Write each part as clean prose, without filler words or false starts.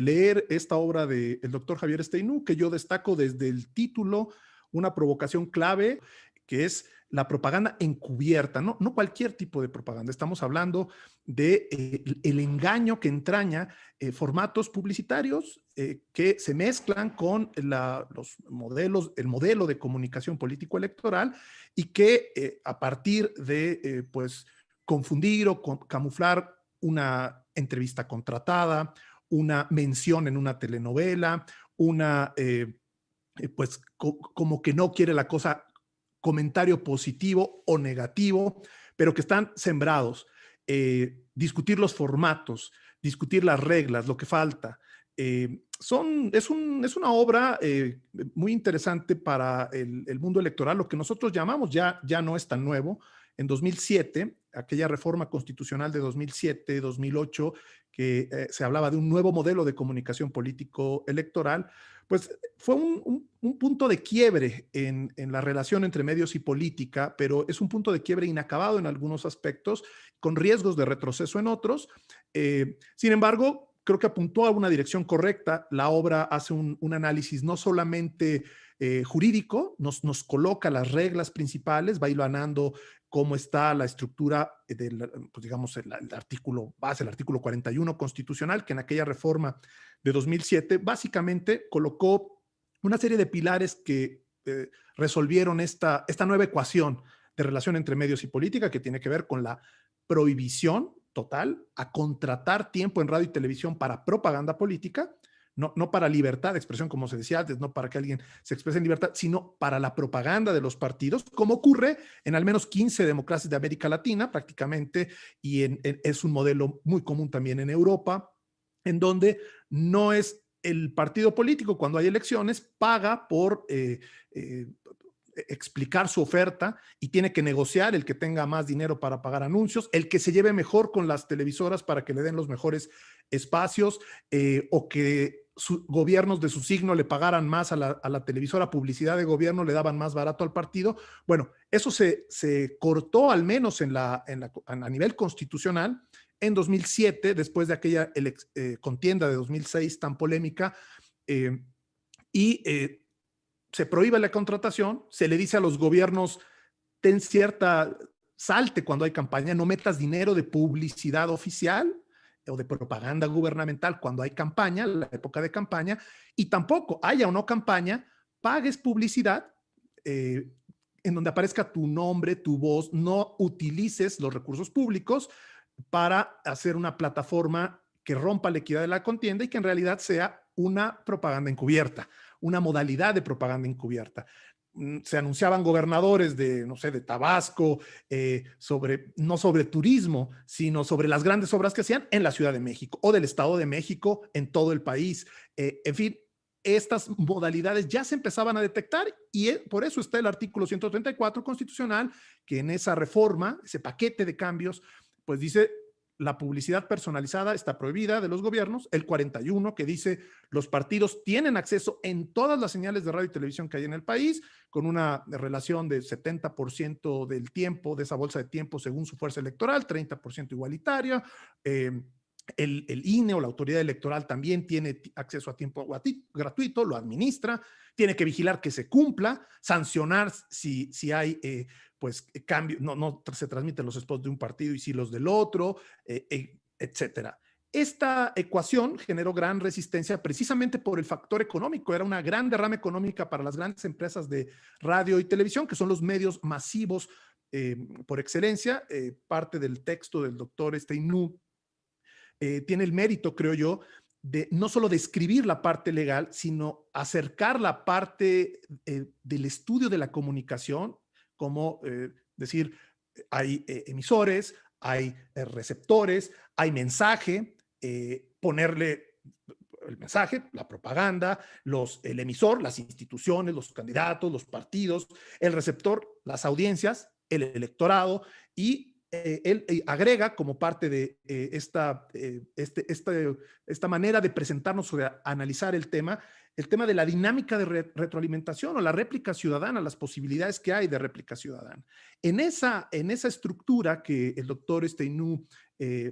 leer esta obra del doctor Javier Steinú, que yo destaco desde el título, una provocación clave, que es la propaganda encubierta, no cualquier tipo de propaganda. Estamos hablando de el engaño que entraña formatos publicitarios que se mezclan con los modelos, el modelo de comunicación político-electoral y que a partir de pues confundir o camuflar una entrevista contratada, una mención en una telenovela, una pues como que no quiere la cosa comentario positivo o negativo, pero que están sembrados. Discutir los formatos, discutir las reglas, lo que falta. Es una obra muy interesante para el mundo electoral, lo que nosotros llamamos, ya no es tan nuevo. En 2007, aquella reforma constitucional de 2007-2008, que se hablaba de un nuevo modelo de comunicación político-electoral, pues fue un punto de quiebre en la relación entre medios y política, pero es un punto de quiebre inacabado en algunos aspectos, con riesgos de retroceso en otros. Sin embargo, creo que apuntó a una dirección correcta. La obra hace un análisis no solamente jurídico, nos coloca las reglas principales, va hilvanando cómo está la estructura del, pues digamos, el artículo base, el artículo 41 constitucional, que en aquella reforma de 2007 básicamente colocó una serie de pilares que resolvieron esta nueva ecuación de relación entre medios y política, que tiene que ver con la prohibición total a contratar tiempo en radio y televisión para propaganda política, no para libertad de expresión, como se decía antes, no para que alguien se exprese en libertad, sino para la propaganda de los partidos, como ocurre en al menos 15 democracias de América Latina prácticamente, y es un modelo muy común también en Europa, en donde no es el partido político cuando hay elecciones, paga por explicar su oferta y tiene que negociar el que tenga más dinero para pagar anuncios, el que se lleve mejor con las televisoras para que le den los mejores espacios, o que gobiernos de su signo le pagaran más a la televisora, publicidad de gobierno le daban más barato al partido. Bueno, eso se cortó al menos a nivel constitucional en 2007, después de aquella contienda de 2006 tan polémica, eh, y se prohíbe la contratación, se le dice a los gobiernos, ten cierta, salte cuando hay campaña, no metas dinero de publicidad oficial o de propaganda gubernamental cuando hay campaña, la época de campaña, y tampoco, haya o no campaña, pagues publicidad eh, en donde aparezca tu nombre, tu voz, no utilices los recursos públicos para hacer una plataforma que rompa la equidad de la contienda y que en realidad sea una propaganda encubierta, una modalidad de propaganda encubierta. Se anunciaban gobernadores de, no sé, de Tabasco, no sobre turismo, sino sobre las grandes obras que hacían en la Ciudad de México o del Estado de México en todo el país. En fin, estas modalidades ya se empezaban a detectar y por eso está el artículo 134 constitucional, que en esa reforma, ese paquete de cambios, pues dice la publicidad personalizada está prohibida de los gobiernos, el 41 que dice los partidos tienen acceso en todas las señales de radio y televisión que hay en el país, con una relación de 70% del tiempo, de esa bolsa de tiempo según su fuerza electoral, 30% igualitaria. El INE o la autoridad electoral también tiene acceso a tiempo gratuito, lo administra, tiene que vigilar que se cumpla, sancionar si hay pues cambio, no se transmiten los spots de un partido y sí los del otro, etcétera. Esta ecuación generó gran resistencia precisamente por el factor económico. Era una gran derrama económica para las grandes empresas de radio y televisión, que son los medios masivos por excelencia. Parte del texto del doctor Steinú tiene el mérito, creo yo, de no solo describir la parte legal, sino acercar la parte del estudio de la comunicación, como decir, hay emisores, hay receptores, hay mensaje, ponerle el mensaje, la propaganda, el emisor, las instituciones, los candidatos, los partidos, el receptor, las audiencias, el electorado, y él agrega como parte de esta manera de presentarnos o de analizar el tema de la dinámica de retroalimentación o la réplica ciudadana, las posibilidades que hay de réplica ciudadana. En esa estructura que el doctor Steinú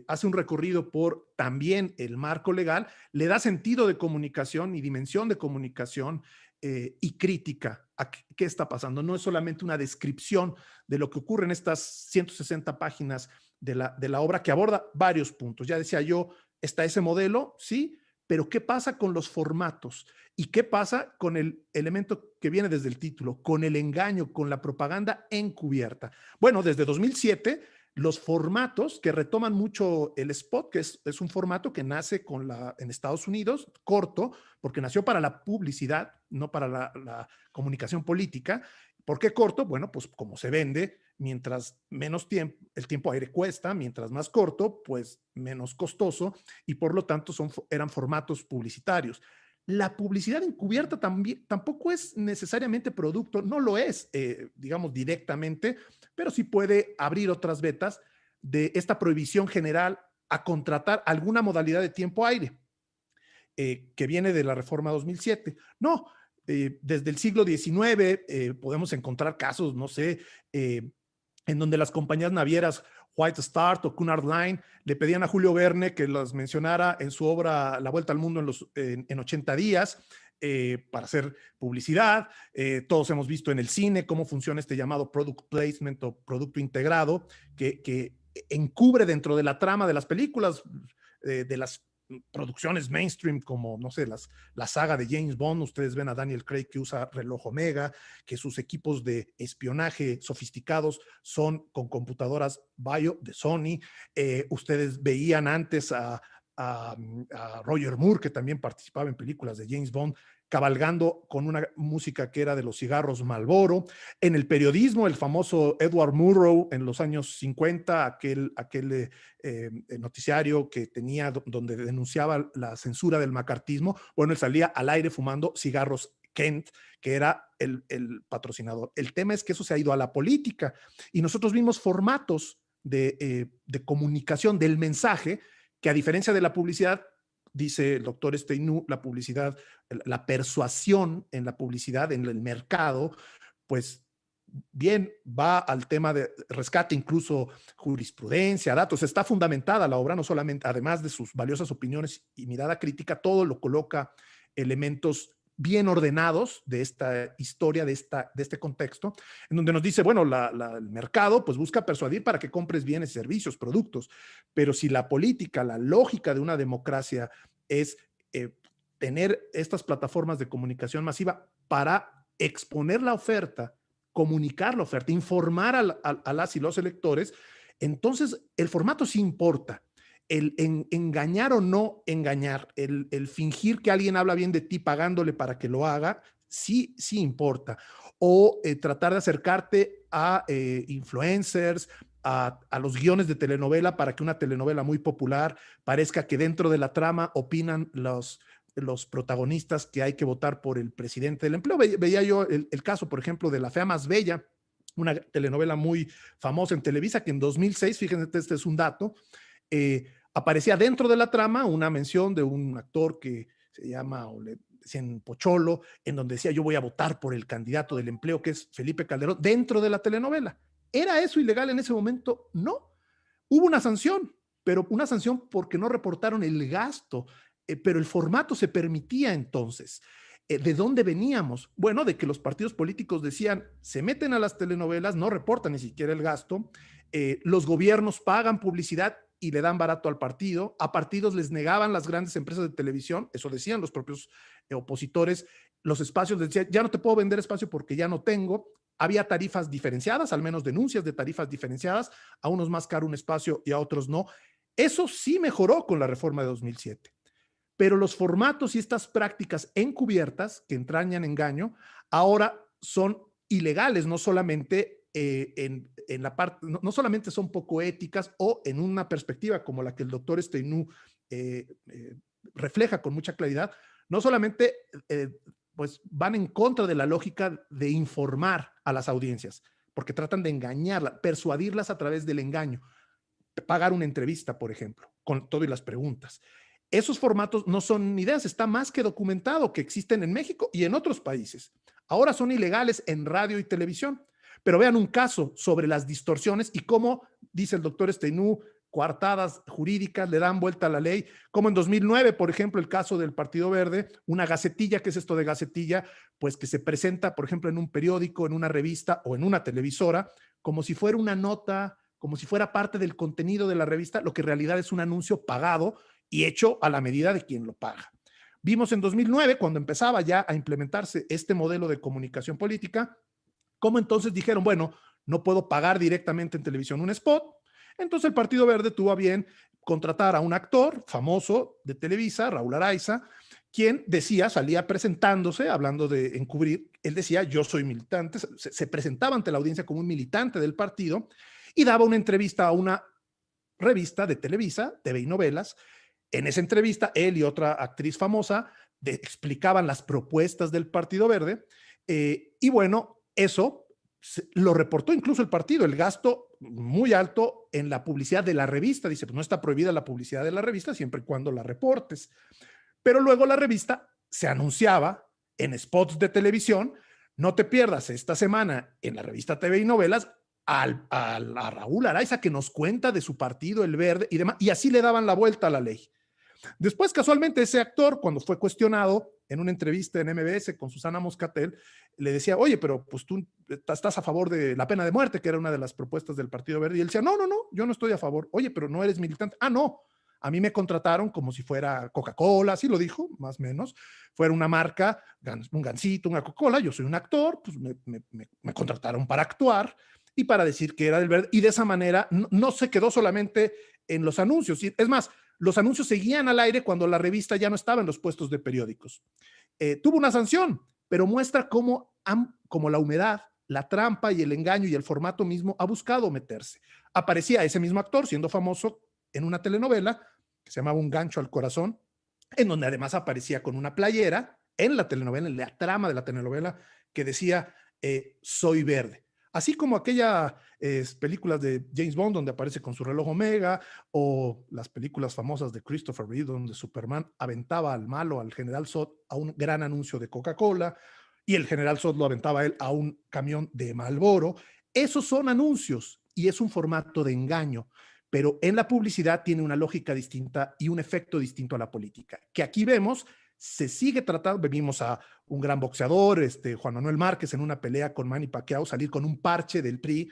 hace un recorrido por también el marco legal, le da sentido de comunicación y dimensión de comunicación y crítica a qué está pasando. No es solamente una descripción de lo que ocurre en estas 160 páginas de la obra, que aborda varios puntos. Ya decía yo, está ese modelo, sí, pero ¿qué pasa con los formatos? ¿Y qué pasa con el elemento que viene desde el título, con el engaño, con la propaganda encubierta? Bueno, desde 2007, los formatos que retoman mucho el spot, que es un formato que nace en Estados Unidos, corto, porque nació para la publicidad, no para la comunicación política. ¿Por qué corto? Bueno, pues como se vende, mientras menos tiempo, el tiempo aire cuesta, mientras más corto, pues menos costoso, y por lo tanto eran formatos publicitarios. La publicidad encubierta también, tampoco es necesariamente producto, no lo es, digamos, directamente, pero sí puede abrir otras vetas de esta prohibición general a contratar alguna modalidad de tiempo aire, que viene de la reforma 2007. No, desde el siglo XIX podemos encontrar casos, no sé, en donde las compañías navieras White Star o Cunard Line le pedían a Julio Verne que las mencionara en su obra La Vuelta al Mundo en 80 días, para hacer publicidad. Todos hemos visto en el cine cómo funciona este llamado product placement o producto integrado, que encubre dentro de la trama de las películas, de las producciones mainstream como, no sé, la saga de James Bond. Ustedes ven a Daniel Craig que usa reloj Omega, que sus equipos de espionaje sofisticados son con computadoras Bio de Sony. Ustedes veían antes a Roger Moore, que también participaba en películas de James Bond, cabalgando con una música que era de los cigarros Marlboro. En el periodismo, el famoso Edward Murrow en los años 50, aquel noticiario que tenía, donde denunciaba la censura del macartismo, bueno, él salía al aire fumando cigarros Kent, que era el patrocinador. El tema es que eso se ha ido a la política y nosotros vimos formatos de comunicación del mensaje que, a diferencia de la publicidad, dice el doctor Steinú, la publicidad, la persuasión en la publicidad, en el mercado, pues bien va al tema de rescate, incluso jurisprudencia, datos. Está fundamentada la obra, no solamente, además de sus valiosas opiniones y mirada crítica, todo lo coloca elementos bien ordenados de esta historia, de este contexto, en donde nos dice, bueno, el mercado pues busca persuadir para que compres bienes, servicios, productos, pero si la política, la lógica de una democracia es tener estas plataformas de comunicación masiva para exponer la oferta, comunicar la oferta, informar a las y los electores, entonces el formato sí importa. El engañar o no engañar, el fingir que alguien habla bien de ti pagándole para que lo haga, sí importa. O tratar de acercarte a influencers, a los guiones de telenovela, para que una telenovela muy popular parezca que dentro de la trama opinan los protagonistas que hay que votar por el presidente del empleo. Veía yo el caso, por ejemplo, de La Fea Más Bella, una telenovela muy famosa en Televisa, que en 2006, fíjense, este es un dato, aparecía dentro de la trama una mención de un actor que se llama, o le decían Pocholo, en donde decía: yo voy a votar por el candidato del empleo, que es Felipe Calderón, dentro de la telenovela. ¿Era eso ilegal en ese momento? No. Hubo una sanción, pero una sanción porque no reportaron el gasto, pero el formato se permitía entonces. ¿De dónde veníamos? Bueno, de que los partidos políticos decían, se meten a las telenovelas, no reportan ni siquiera el gasto, los gobiernos pagan publicidad y le dan barato al partido, a partidos les negaban las grandes empresas de televisión, eso decían los propios opositores, los espacios les decían, ya no te puedo vender espacio porque ya no tengo. Había tarifas diferenciadas, al menos denuncias de tarifas diferenciadas, a unos más caro un espacio y a otros no. Eso sí mejoró con la reforma de 2007. Pero los formatos y estas prácticas encubiertas que entrañan engaño ahora son ilegales, no solamente en la parte, no solamente son poco éticas, o en una perspectiva como la que el doctor Steinú refleja con mucha claridad, no solamente pues van en contra de la lógica de informar a las audiencias, porque tratan de engañarlas, persuadirlas a través del engaño, pagar una entrevista, por ejemplo, con todo y las preguntas. Esos formatos no son ideas, está más que documentado que existen en México y en otros países. Ahora son ilegales en radio y televisión. Pero vean un caso sobre las distorsiones y cómo, dice el doctor Steinú, coartadas jurídicas, le dan vuelta a la ley, como en 2009, por ejemplo, el caso del Partido Verde, una gacetilla, ¿qué es esto de gacetilla? Pues que se presenta, por ejemplo, en un periódico, en una revista o en una televisora, como si fuera una nota, como si fuera parte del contenido de la revista, lo que en realidad es un anuncio pagado y hecho a la medida de quien lo paga. Vimos en 2009, cuando empezaba ya a implementarse este modelo de comunicación política, cómo entonces dijeron, bueno, no puedo pagar directamente en televisión un spot. Entonces el Partido Verde tuvo a bien contratar a un actor famoso de Televisa, Raúl Araiza, quien decía, salía presentándose, hablando de encubrir, él decía, yo soy militante, se presentaba ante la audiencia como un militante del partido y daba una entrevista a una revista de Televisa, TV y Novelas. En esa entrevista, él y otra actriz famosa explicaban las propuestas del Partido Verde y bueno, eso lo reportó incluso el partido, el gasto muy alto en la publicidad de la revista. Dice, pues no está prohibida la publicidad de la revista siempre y cuando la reportes. Pero luego la revista se anunciaba en spots de televisión. No te pierdas esta semana en la revista TV y Novelas a Raúl Araiza, que nos cuenta de su partido, el Verde y demás, y así le daban la vuelta a la ley. Después, casualmente, ese actor, cuando fue cuestionado en una entrevista en MBS con Susana Moscatel, le decía, oye, pero pues tú estás a favor de la pena de muerte, que era una de las propuestas del Partido Verde. Y él decía, no, yo no estoy a favor. Oye, pero no eres militante. Ah, no, a mí me contrataron como si fuera Coca-Cola, así lo dijo, más o menos. Fuera una marca, un Gansito, una Coca-Cola, yo soy un actor, pues me contrataron para actuar y para decir que era del Verde. Y de esa manera no se quedó solamente en los anuncios. Es más, los anuncios seguían al aire cuando la revista ya no estaba en los puestos de periódicos. Tuvo una sanción, pero muestra cómo la humedad, la trampa y el engaño y el formato mismo ha buscado meterse. Aparecía ese mismo actor siendo famoso en una telenovela que se llamaba Un gancho al corazón, en donde además aparecía con una playera en la telenovela, en la trama de la telenovela, que decía soy verde. Así como aquellas películas de James Bond donde aparece con su reloj Omega, o las películas famosas de Christopher Reeve donde Superman aventaba al malo, al general Zod, a un gran anuncio de Coca-Cola, y el general Zod lo aventaba a él a un camión de Marlboro. Esos son anuncios y es un formato de engaño, pero en la publicidad tiene una lógica distinta y un efecto distinto a la política, que aquí vemos se sigue tratando. Vimos a un gran boxeador, Juan Manuel Márquez, en una pelea con Manny Pacquiao, salir con un parche del PRI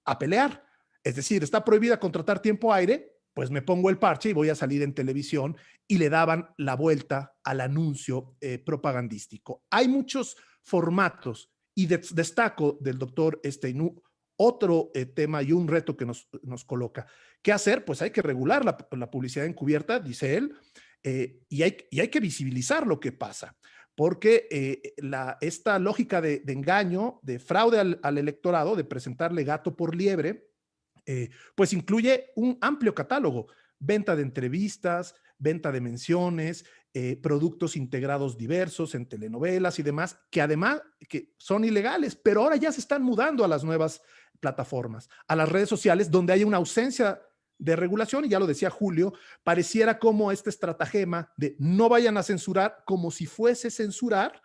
a pelear. Es decir, está prohibida contratar tiempo aire, pues me pongo el parche y voy a salir en televisión, y le daban la vuelta al anuncio propagandístico. Hay muchos formatos y destaco del doctor Steinú otro tema y un reto que nos coloca. ¿Qué hacer? Pues hay que regular la publicidad encubierta, dice él, y hay que visibilizar lo que pasa, porque esta lógica de engaño, de fraude al electorado, de presentarle gato por liebre, pues incluye un amplio catálogo: venta de entrevistas, venta de menciones, productos integrados diversos en telenovelas y demás, que además que son ilegales, pero ahora ya se están mudando a las nuevas plataformas, a las redes sociales, donde hay una ausencia de regulación. Y ya lo decía Julio, pareciera como este estratagema de no vayan a censurar, como si fuese censurar,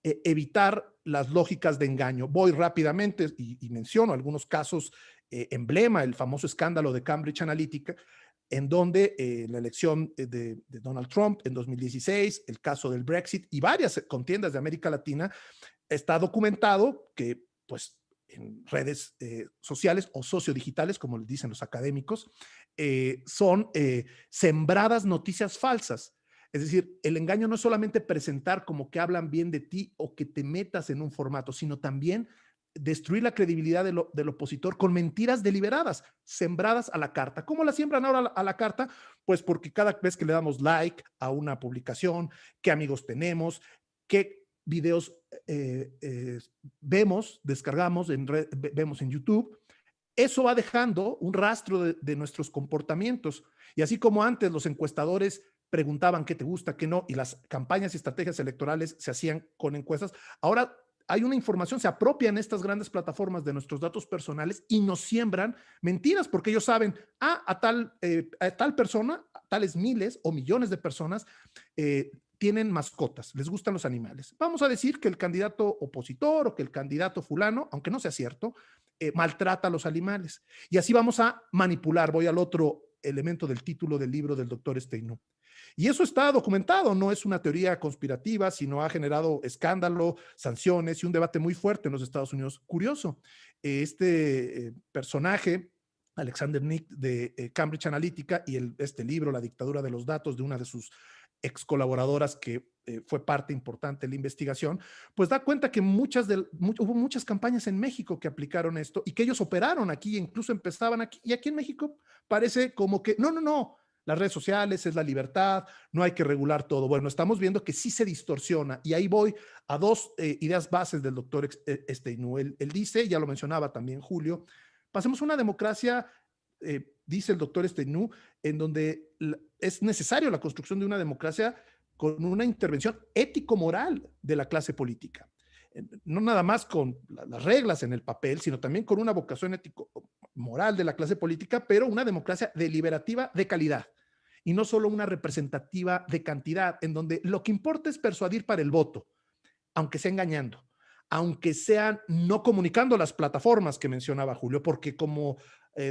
evitar las lógicas de engaño. Voy rápidamente y menciono algunos casos emblema, el famoso escándalo de Cambridge Analytica, en donde la elección de Donald Trump en 2016, el caso del Brexit y varias contiendas de América Latina, está documentado que, pues, en redes sociales o sociodigitales, como les dicen los académicos, son sembradas noticias falsas. Es decir, el engaño no es solamente presentar como que hablan bien de ti o que te metas en un formato, sino también destruir la credibilidad del opositor con mentiras deliberadas, sembradas a la carta. ¿Cómo la siembran ahora a la carta? Pues porque cada vez que le damos like a una publicación, qué amigos tenemos, qué videos vemos, descargamos, vemos en YouTube, eso va dejando un rastro de nuestros comportamientos. Y así como antes los encuestadores preguntaban qué te gusta, qué no, y las campañas y estrategias electorales se hacían con encuestas, ahora hay una información, se apropian estas grandes plataformas de nuestros datos personales y nos siembran mentiras, porque ellos saben, a tal persona, a tales miles o millones de personas, tienen mascotas, les gustan los animales. Vamos a decir que el candidato opositor o que el candidato fulano, aunque no sea cierto, maltrata a los animales. Y así vamos a manipular. Voy al otro elemento del título del libro del doctor Steinau. Y eso está documentado, no es una teoría conspirativa, sino ha generado escándalo, sanciones y un debate muy fuerte en los Estados Unidos. Curioso, personaje, Alexander Nick de Cambridge Analytica, y este libro, La dictadura de los datos, de una de sus ex colaboradoras que fue parte importante de la investigación, pues da cuenta que hubo muchas campañas en México que aplicaron esto y que ellos operaron aquí, incluso empezaban aquí, y aquí en México parece como que no, las redes sociales es la libertad, no hay que regular todo. Bueno, estamos viendo que sí se distorsiona, y ahí voy a dos ideas bases del doctor Steinau. Él dice, ya lo mencionaba también Julio, pasemos a una democracia, dice el doctor Steinau, en donde es necesario la construcción de una democracia con una intervención ético-moral de la clase política. No nada más con las reglas en el papel, sino también con una vocación ético-moral de la clase política, pero una democracia deliberativa de calidad y no solo una representativa de cantidad, en donde lo que importa es persuadir para el voto, aunque sea engañando, aunque sean no comunicando las plataformas que mencionaba Julio, porque como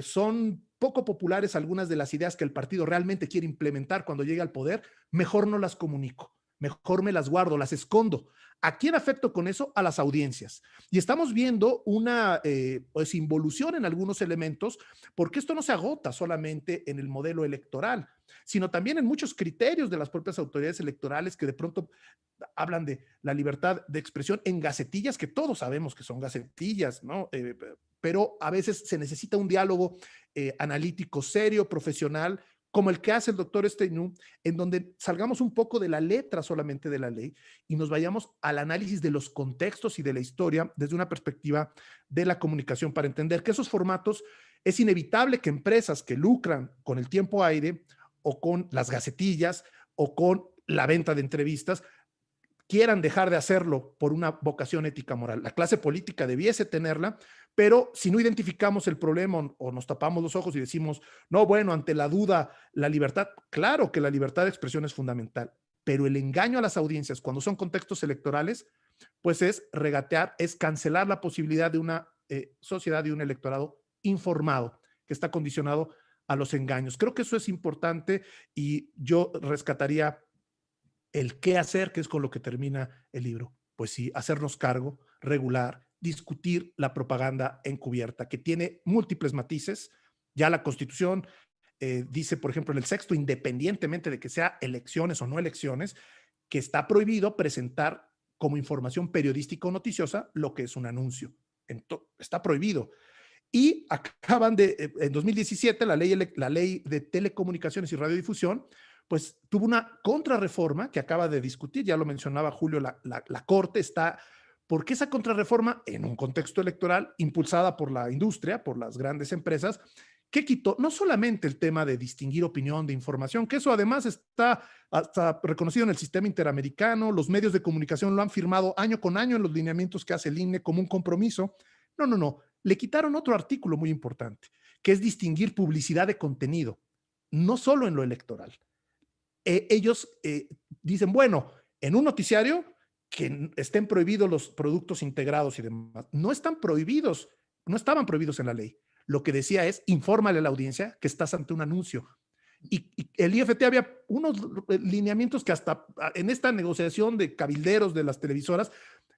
son poco populares algunas de las ideas que el partido realmente quiere implementar cuando llegue al poder, mejor no las comunico, mejor me las guardo, las escondo. ¿A quién afecto con eso? A las audiencias. Y estamos viendo una pues involución en algunos elementos, porque esto no se agota solamente en el modelo electoral, sino también en muchos criterios de las propias autoridades electorales que de pronto hablan de la libertad de expresión en gacetillas, que todos sabemos que son gacetillas, ¿no? Pero a veces se necesita un diálogo analítico serio, profesional, como el que hace el doctor Steinau, en donde salgamos un poco de la letra solamente de la ley y nos vayamos al análisis de los contextos y de la historia desde una perspectiva de la comunicación, para entender que esos formatos es inevitable que empresas que lucran con el tiempo aire o con las gacetillas o con la venta de entrevistas quieran dejar de hacerlo por una vocación ética moral. La clase política debiese tenerla, pero si no identificamos el problema o nos tapamos los ojos y decimos, no, bueno, ante la duda, la libertad, claro que la libertad de expresión es fundamental, pero el engaño a las audiencias cuando son contextos electorales, pues es regatear, es cancelar la posibilidad de una sociedad y un electorado informado, que está condicionado a los engaños. Creo que eso es importante y yo rescataría el qué hacer, que es con lo que termina el libro. Pues sí, hacernos cargo, regular, discutir la propaganda encubierta, que tiene múltiples matices. Ya la Constitución dice, por ejemplo, en el sexto, independientemente de que sea elecciones o no elecciones, que está prohibido presentar como información periodística o noticiosa lo que es un anuncio. Está prohibido. Y acaban en 2017, la ley de telecomunicaciones y radiodifusión, pues tuvo una contrarreforma que acaba de discutir, ya lo mencionaba Julio, la Corte está, porque esa contrarreforma, en un contexto electoral, impulsada por la industria, por las grandes empresas, que quitó no solamente el tema de distinguir opinión de información, que eso además está hasta reconocido en el sistema interamericano, los medios de comunicación lo han firmado año con año en los lineamientos que hace el INE como un compromiso. No, le quitaron otro artículo muy importante, que es distinguir publicidad de contenido, no solo en lo electoral. Ellos dicen, bueno, en un noticiario que estén prohibidos los productos integrados y demás. No están prohibidos, no estaban prohibidos en la ley. Lo que decía es, infórmale a la audiencia que estás ante un anuncio. Y el IFT había unos lineamientos que hasta en esta negociación de cabilderos de las televisoras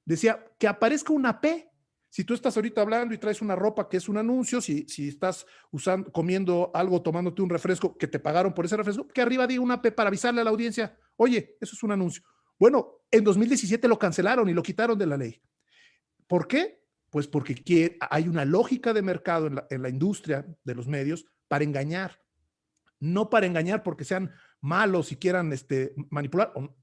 decía que aparezca una P. Si tú estás ahorita hablando y traes una ropa que es un anuncio, si estás comiendo algo, tomándote un refresco que te pagaron por ese refresco, que arriba diga una P para avisarle a la audiencia, oye, eso es un anuncio. Bueno, en 2017 lo cancelaron y lo quitaron de la ley. ¿Por qué? Pues porque hay una lógica de mercado en la industria de los medios para engañar. No para engañar porque sean malos y quieran manipular, o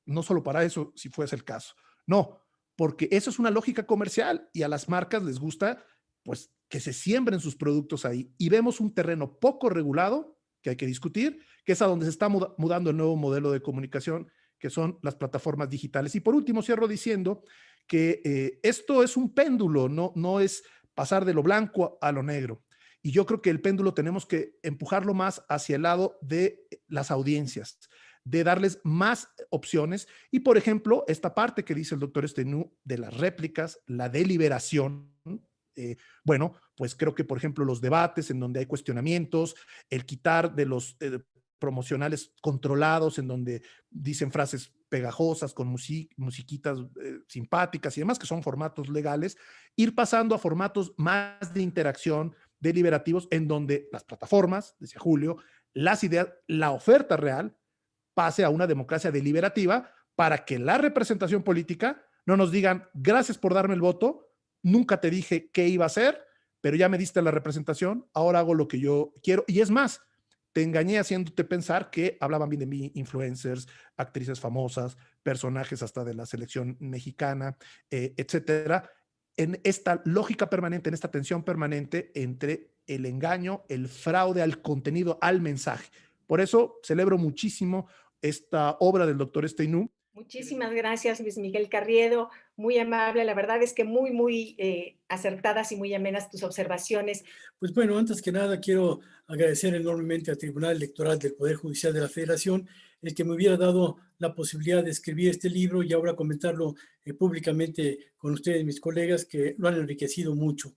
no solo para eso, si fuese el caso. No, porque eso es una lógica comercial y a las marcas les gusta pues que se siembren sus productos ahí. Y vemos un terreno poco regulado que hay que discutir, que es a donde se está mudando el nuevo modelo de comunicación, que son las plataformas digitales. Y por último, cierro diciendo que esto es un péndulo, no es pasar de lo blanco a lo negro. Y yo creo que el péndulo tenemos que empujarlo más hacia el lado de las audiencias, de darles más opciones. Y, por ejemplo, esta parte que dice el doctor Steinau de las réplicas, la deliberación, bueno, pues creo que, por ejemplo, los debates en donde hay cuestionamientos, el quitar de los promocionales controlados en donde dicen frases pegajosas con musiquitas simpáticas y demás, que son formatos legales, ir pasando a formatos más de interacción, deliberativos, en donde las plataformas, decía Julio, las ideas, la oferta real pase a una democracia deliberativa para que la representación política no nos digan, gracias por darme el voto, nunca te dije qué iba a hacer, pero ya me diste la representación, ahora hago lo que yo quiero. Y es más, te engañé haciéndote pensar que hablaban bien de mí influencers, actrices famosas, personajes hasta de la selección mexicana, etcétera, en esta lógica permanente, en esta tensión permanente entre el engaño, el fraude al contenido, al mensaje. Por eso celebro muchísimo esta obra del doctor Steinú. Muchísimas gracias, Luis Miguel Carriedo, muy amable. La verdad es que muy acertadas y muy amenas tus observaciones. Pues bueno, antes que nada quiero agradecer enormemente al Tribunal Electoral del Poder Judicial de la Federación el que me hubiera dado la posibilidad de escribir este libro y ahora comentarlo públicamente con ustedes, mis colegas, que lo han enriquecido mucho.